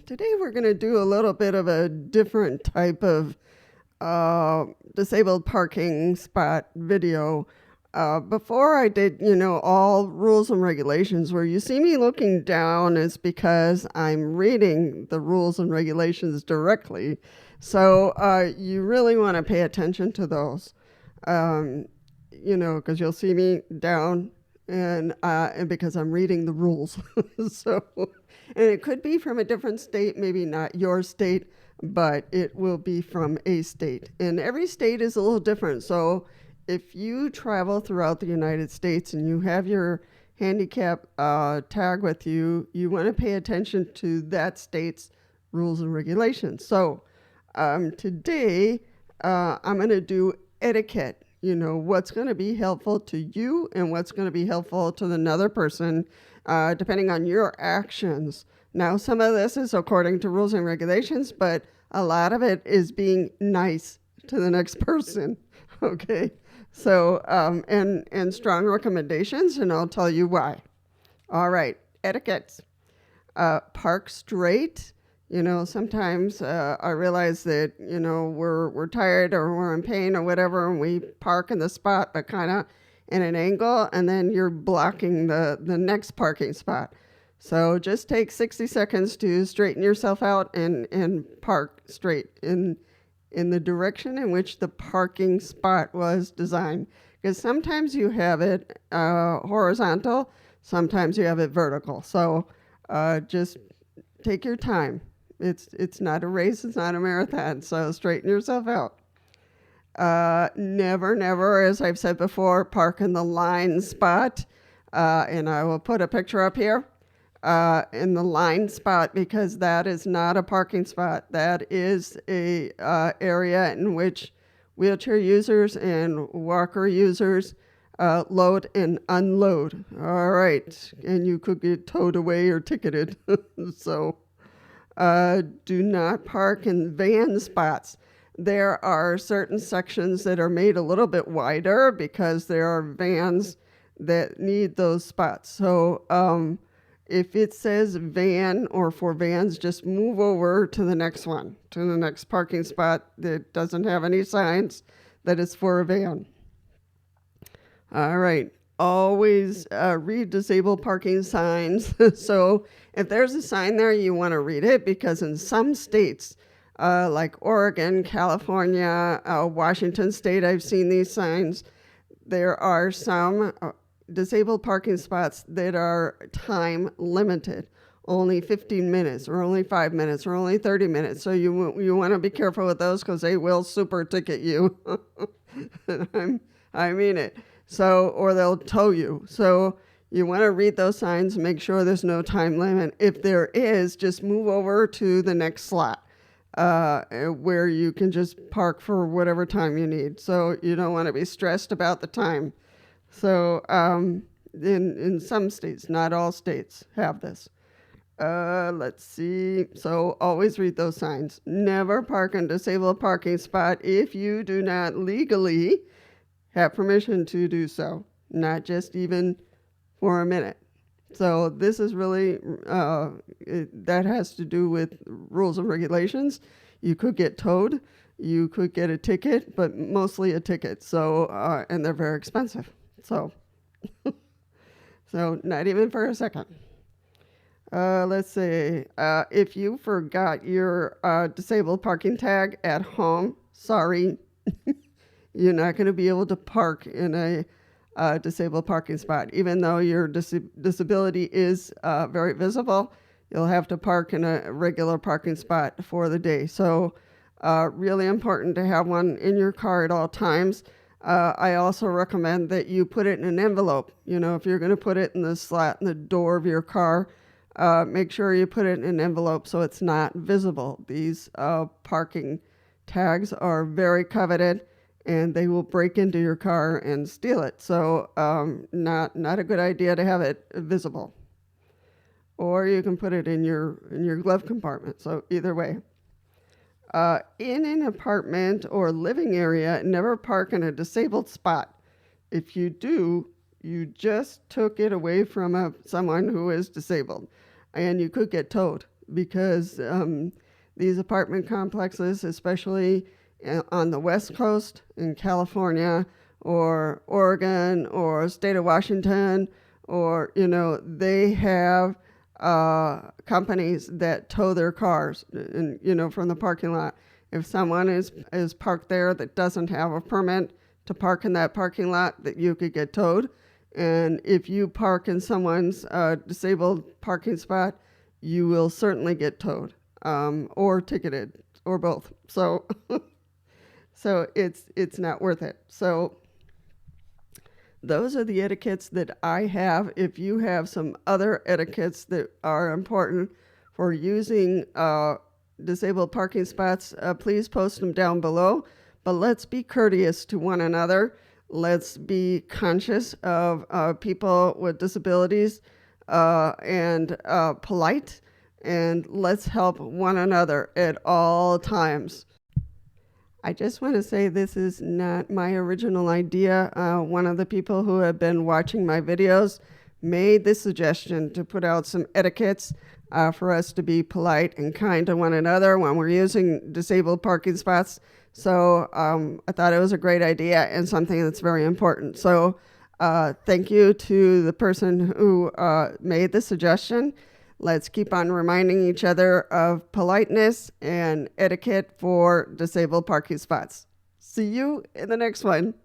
Today we're going to do a little bit of a different type of disabled parking spot video. Before I did, all rules and regulations. Where you see me looking down is because I'm reading the rules and regulations directly. So you really want to pay attention to those, because you'll see me down and because I'm reading the rules. So, and it could be from a different state, maybe not your state, but it will be from a state. And every state is a little different. So if you travel throughout the United States and you have your handicap tag with you, you want to pay attention to that state's rules and regulations. So today I'm going to do etiquette. What's going to be helpful to you and what's going to be helpful to another person, depending on your actions. Now, some of this is according to rules and regulations, but a lot of it is being nice to the next person. Okay. So, and strong recommendations, and I'll tell you why. All right. Etiquette. Park straight. Sometimes I realize that, we're tired or we're in pain or whatever, and we park in the spot, but kind of in an angle, and then you're blocking the next parking spot. So just take 60 seconds to straighten yourself out and park straight in the direction in which the parking spot was designed. Because sometimes you have it horizontal, sometimes you have it vertical. So just take your time. It's not a race, it's not a marathon, so straighten yourself out. Never, as I've said before, park in the line spot. And I will put a picture up here in the line spot, because that is not a parking spot. That is a area in which wheelchair users and walker users load and unload. All right. And you could get towed away or ticketed. So do not park in van spots. There are certain sections that are made a little bit wider because there are vans that need those spots. So if it says van or for vans, just move over to the next one, to the next parking spot that doesn't have any signs that it's for a van. All right. Always read disabled parking signs. So if there's a sign there, you want to read it, because in some states, like Oregon, California, Washington State, I've seen these signs. There are some disabled parking spots that are time limited, only 15 minutes or only 5 minutes or only 30 minutes. So you want to be careful with those, because they will super ticket you. I mean it. So, or they'll tow you. So you want to read those signs, make sure there's no time limit. If there is, just move over to the next slot where you can just park for whatever time you need. So you don't want to be stressed about the time. So in some states, not all states have this. Let's see. So always read those signs. Never park in disabled parking spot if you do not legally have permission to do so, not just even for a minute. So this is really, that has to do with rules and regulations. You could get towed, you could get a ticket, but mostly a ticket. So, and they're very expensive. So, so not even for a second. Let's see, if you forgot your disabled parking tag at home, sorry, you're not going to be able to park in a disabled parking spot. Even though your disability is very visible, you'll have to park in a regular parking spot for the day. So really important to have one in your car at all times. I also recommend that you put it in an envelope. If you're going to put it in the slot in the door of your car, make sure you put it in an envelope so it's not visible. These parking tags are very coveted, and they will break into your car and steal it. So not a good idea to have it visible. Or you can put it in your glove compartment. So either way. In an apartment or living area, never park in a disabled spot. If you do, you just took it away from someone who is disabled, and you could get towed. because these apartment complexes, especially on the West Coast in California or Oregon or state of Washington, or, they have companies that tow their cars, and, from the parking lot. If someone is parked there that doesn't have a permit to park in that parking lot, that you could get towed. And if you park in someone's disabled parking spot, you will certainly get towed, or ticketed, or both. So, so it's not worth it. So those are the etiquettes that I have. If you have some other etiquettes that are important for using disabled parking spots, please post them down below. But let's be courteous to one another. Let's be conscious of people with disabilities, and polite, and let's help one another at all times. I just want to say this is not my original idea. One of the people who have been watching my videos made the suggestion to put out some etiquettes for us to be polite and kind to one another when we're using disabled parking spots. So I thought it was a great idea and something that's very important. So thank you to the person who made the suggestion. Let's keep on reminding each other of politeness and etiquette for disabled parking spots. See you in the next one.